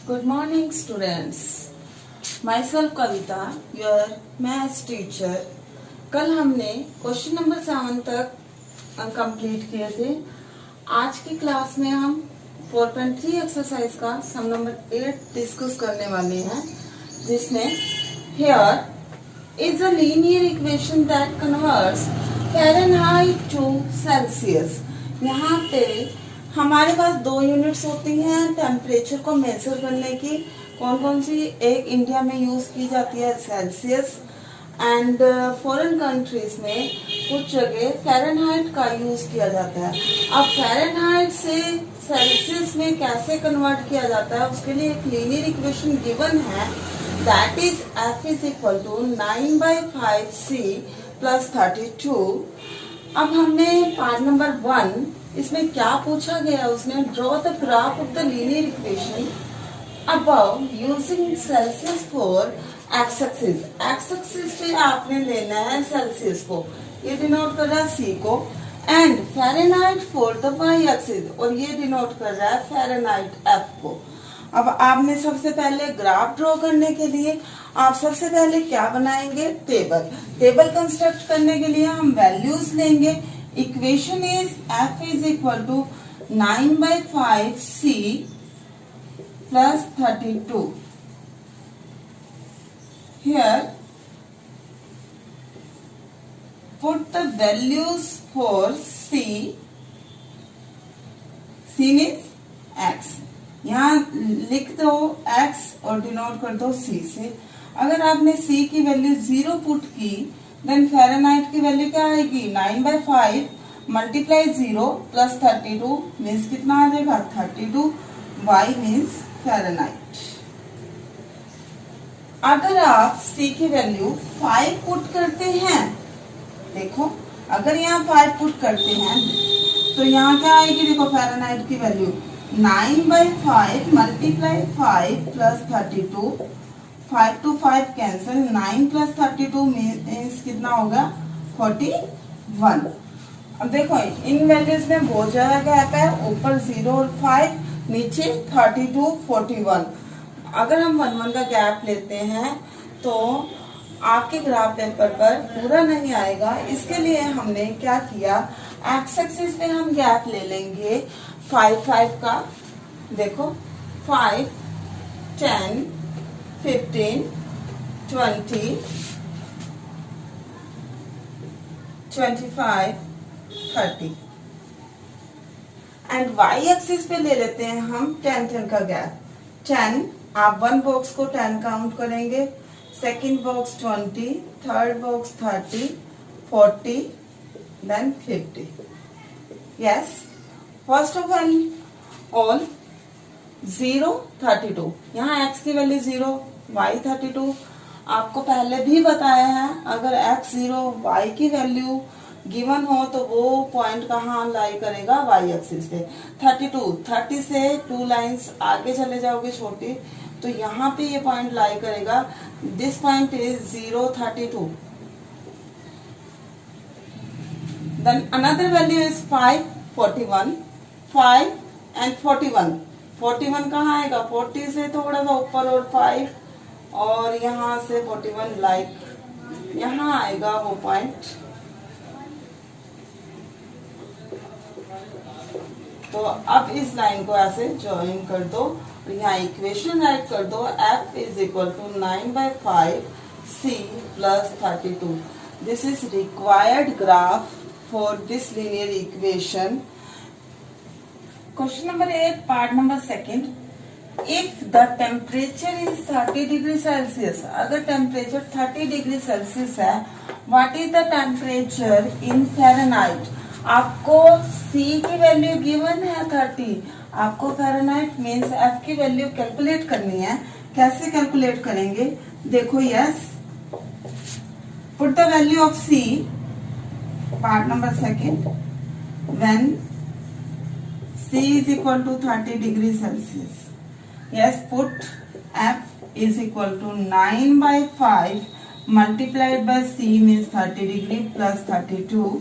Good morning, students. Myself Kavita, your maths teacher. कल हमने question number 7 तक complete किए थे. आज की क्लास में हम 4.3 एक्सरसाइज का सम नंबर 8 डिस्कस करने वाले हैं, जिसमें here is a linear equation that converts Fahrenheit to Celsius. यहाँ पे हमारे पास दो यूनिट्स होती हैं टेम्परेचर को मेजर करने की. कौन कौन सी? एक इंडिया में यूज की जाती है सेल्सियस, एंड फॉरेन कंट्रीज में कुछ जगह फ़ारेनहाइट का यूज किया जाता है. अब फ़ारेनहाइट से सेल्सियस में कैसे कन्वर्ट किया जाता है, उसके लिए एक लीनियर इक्वेशन गिवन है, that is F is equal to 9/5C plus 32. अब हमने पार्ट नंबर 1 इसमें क्या पूछा गया, उसने draw the graph of the linear equation above using Celsius for x axis. X axis पे आपने लेना है सेल्सियस को, ये डिनोट कर रहा है C को, and Fahrenheit for the y axis, और ये डिनोट कर रहा है फ़ारेनहाइट F को. अब आपने सबसे पहले ग्राफ ड्रॉ करने के लिए आप सबसे पहले क्या बनाएंगे? टेबल कंस्ट्रक्ट करने के लिए हम वैल्यूज लेंगे. Equation is F is equal to 9/5C plus 32. Here put the values for C. C means X. यहाँ लिख दो X और डिनोट कर दो C से. अगर आपने C की वैल्यू 0 पुट की, देन फ़ारेनहाइट की वैल्यू क्या आएगी? 9/5 मल्टीप्लाई 0 प्लस 32 मीन्स कितना आ जाएगा? 32. Y means Fahrenheit. अगर आप C की वैल्यू 5 पुट करते हैं, देखो अगर यहाँ 5 पुट करते हैं तो यहाँ क्या आएगी? देखो फ़ारेनहाइट की value 9/5 multiply 5 plus 32. 5 to 5 cancel, 9 plus 32 means कितना होगा? 41. अब देखो इन वैल्यूज में बहुत ज्यादा गैप है, ऊपर 0 और 5, नीचे 32 41. अगर हम 1 का गैप लेते हैं तो आपके ग्राफ पेपर पर पूरा नहीं आएगा. इसके लिए हमने क्या किया, एक्स एक्सिस पे हम गैप ले लेंगे 5 का. देखो 5 10 15 20 25 30. एंड वाई एक्सिस पे ले लेते हैं हम 10 का गैप. 10 आप 1 बॉक्स को 10 काउंट करेंगे, second box 20, third box 30, 40, then 50. Yes, first of all 0 32. यहाँ x की वैल्यू 0, y 32. आपको पहले भी बताया है, अगर x 0 y की वैल्यू गिवन हो तो वो पॉइंट कहाँ लाई करेगा? y एक्सिस पे. 32 30 से 2 लाइंस आगे चले जाओगे छोटी, तो यहाँ पे ये पॉइंट लाई करेगा. This point is 0 32. Then another value is 5 41. 5 and 41. 41 कहाँ आएगा? 40 से थोड़ा सा ऊपर और 5, और यहाँ से 41 लाइक यहाँ आएगा वो पॉइंट. तो अब इस लाइन को ऐसे ज्वाइन कर दो और यहाँ इक्वेशन राइट कर दो. F is equal to 9/5C plus 32. This is required graph for this linear equation. Question number 8, part number 2. If the temperature is 30 degree Celsius, अगर temperature 30 degree Celsius है, what is the temperature in Fahrenheit? आपको C की value given है 30, आपको Fahrenheit means F की value calculate करनी है. कैसे कैलकुलेट करेंगे? देखो yes, put the value of C, part number 2, when C is equal to 30 degree Celsius. Yes, put F is equal to 9/5 multiplied by C means 30 degree plus 32.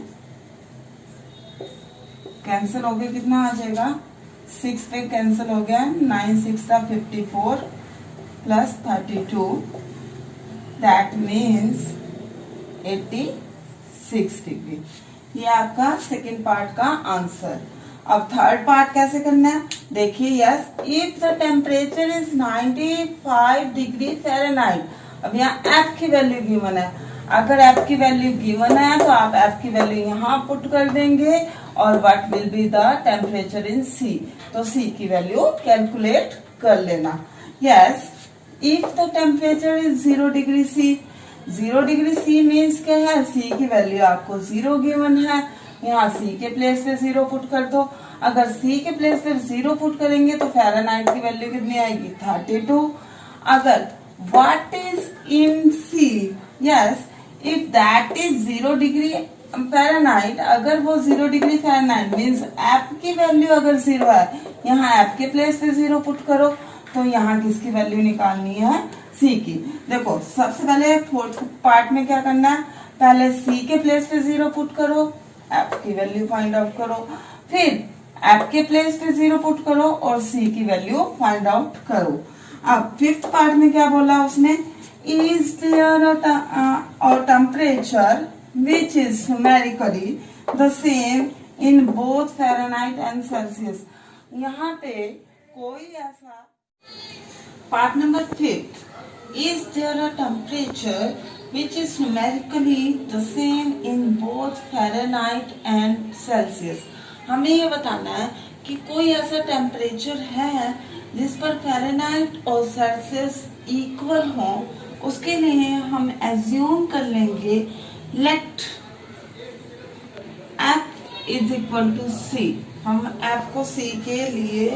Cancel हो गया, कितना आ जाएगा? 6 पे कैंसिल हो गया, 9 6 54 प्लस 32, दैट मीन्स 86 डिग्री। ये आपका second part का आंसर। अब थर्ड पार्ट कैसे करना है देखिए। Yes, if the temperature is 95 degree Fahrenheit. अब यहाँ एफ की वैल्यू गिवन है। अगर एफ की वैल्यू गिवन है तो आप एफ की वैल्यू यहाँ पुट कर देंगे और what will be the temperature in C, तो सी की वैल्यू कैलकुलेट कर लेना। Yes, if the temperature is 0 degree C, 0 degree C means क्या है, सी की वैल्यू आपको 0 गिवन है, यहाँ सी के प्लेस पे 0 पुट कर दो। अगर सी के प्लेस पे 0 पुट करेंगे तो फ़ारेनहाइट की वैल्यू कितनी आएगी, 32। अगर what is in C, yes, if that is 0 degree Fahrenheit, अगर वो 0 डिग्री फ़ारेनहाइट मीन्स एफ की वैल्यू अगर 0 है, यहाँ एफ के प्लेस पे 0 पुट करो, तो यहाँ किसकी वैल्यू निकालनी है, सी की। देखो सबसे पहले फोर्थ पार्ट में क्या करना है, पहले सी के प्लेस पे 0 पुट करो, एफ की वैल्यू फाइंड आउट करो, फिर एफ के प्लेस पे 0 पुट करो और सी की वैल्यू फाइंड आउट करो। अब फिफ्थ पार्ट में क्या बोला उसने, is there a temperature which is numerically the same in both Fahrenheit and Celsius। यहाँ पे कोई ऐसा part number fifth, is there a temperature which is numerically the same in both Fahrenheit and Celsius। हमें ये बताना है कि कोई ऐसा टेम्परेचर है जिस पर फ़ारेनहाइट और सेल्सियस इक्वल हो। उसके लिए हम एज्यूम कर लेंगे let F is equal to C. हम एफ को सी के लिए,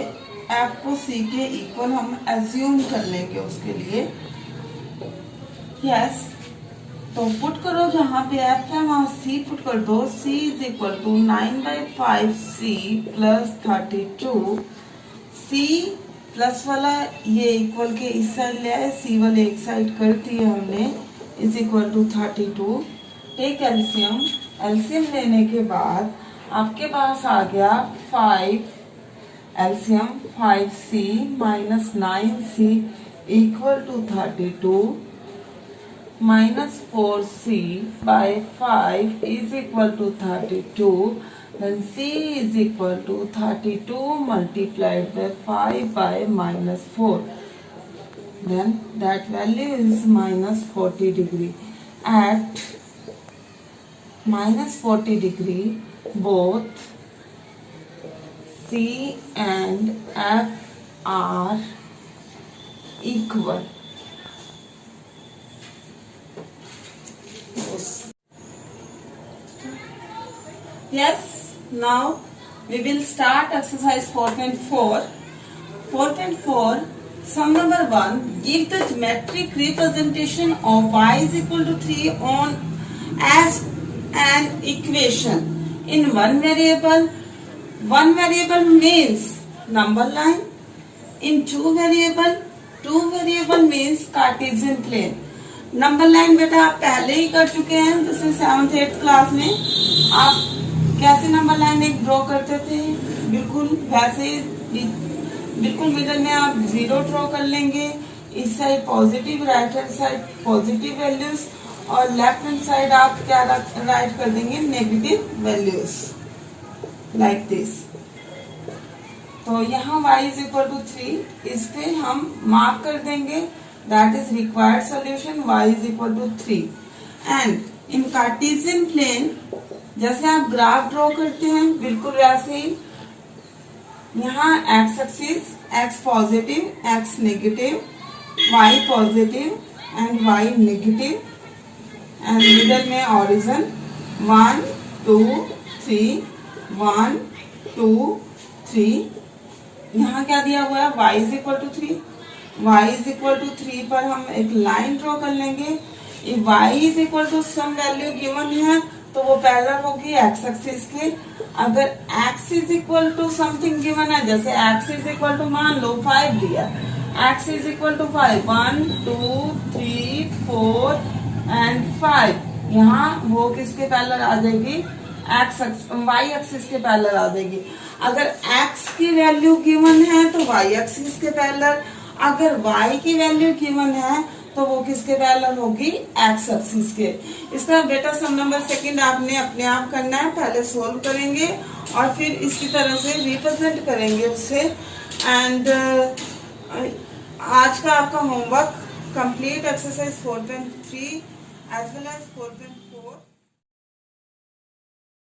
एफ को सी के इक्वल हम एज्यूम कर लेंगे उसके लिए। यस, तो पुट करो जहाँ पे एफ है वहां सी पुट कर दो। C is equal to 9/5 C plus 32। C plus वाला ये इक्वल के इस साइड ले आए, सी वाले एक साइड कर दिए हमने, is equal to 32। Take LCM, LCM लेने के बाद आपके पास आ गया 5, LCM 5c minus 9c equal to 32 minus 4c by 5 is equal to 32। then c is equal to 32 multiplied by 5 by minus 4, then that value is minus 40 degree। at minus 40 degree both C and F are equal। Yes, now we will start exercise 4.4. 4.4, sum number 1, give the geometric representation of y is equal to 3 on as an equation in one variable means number line, in two variable means Cartesian plane। Number line बेटा आप पहले ही कर चुके हैं, जैसे 7th 8th class में आप कैसे नंबर लाइन एक ड्रॉ करते थे, बिल्कुल वैसे बिल्कुल मिडल में आप 0 ड्रॉ कर लेंगे, इस side positive, right hand side positive values और लेफ्ट हैंड साइड आप क्या राइट कर देंगे, नेगेटिव वैल्यूज, लाइक दिस। तो यहाँ y इज इक्वल टू 3, इस पे हम मार्क कर देंगे, that is required solution, y is equal to 3। And in Cartesian plane जैसे आप ग्राफ ड्रॉ करते हैं बिल्कुल वैसे ही यहाँ x axis, x positive, x negative, y positive and y negative and middle में ऑरिजिन 1 2 3 1 2 3। यहाँ क्या दिया हुआ है, y is equal to 3, y is equal to 3 पर हम एक लाइन ड्रॉ कर लेंगे। y is equal to some value given है तो वो पैरेलल होगी एक्स एक्सिस के। अगर x is equal to something given है, जैसे x इज इक्वल टू मान लो 5 दिया, x is equal to 5, 1 2 3 4 and 5, यहाँ वो किसके पैरेलल आ जाएगी, वाई एक्सिस के पैरेलल आ जाएगी। अगर एक्स की वैल्यू गिवन है तो वाई एक्सिस के पैरेलल, अगर वाई की वैल्यू गिवन है तो वो किसके पैरेलल होगी, एक्स एक्सिस के। इसका बेटा सम नंबर सेकंड आपने अपने आप करना है, पहले सोल्व करेंगे और फिर इसी तरह से रिप्रेजेंट करेंगे उसे। एंड आज का आपका homework complete exercise 4.3 as well as 4.4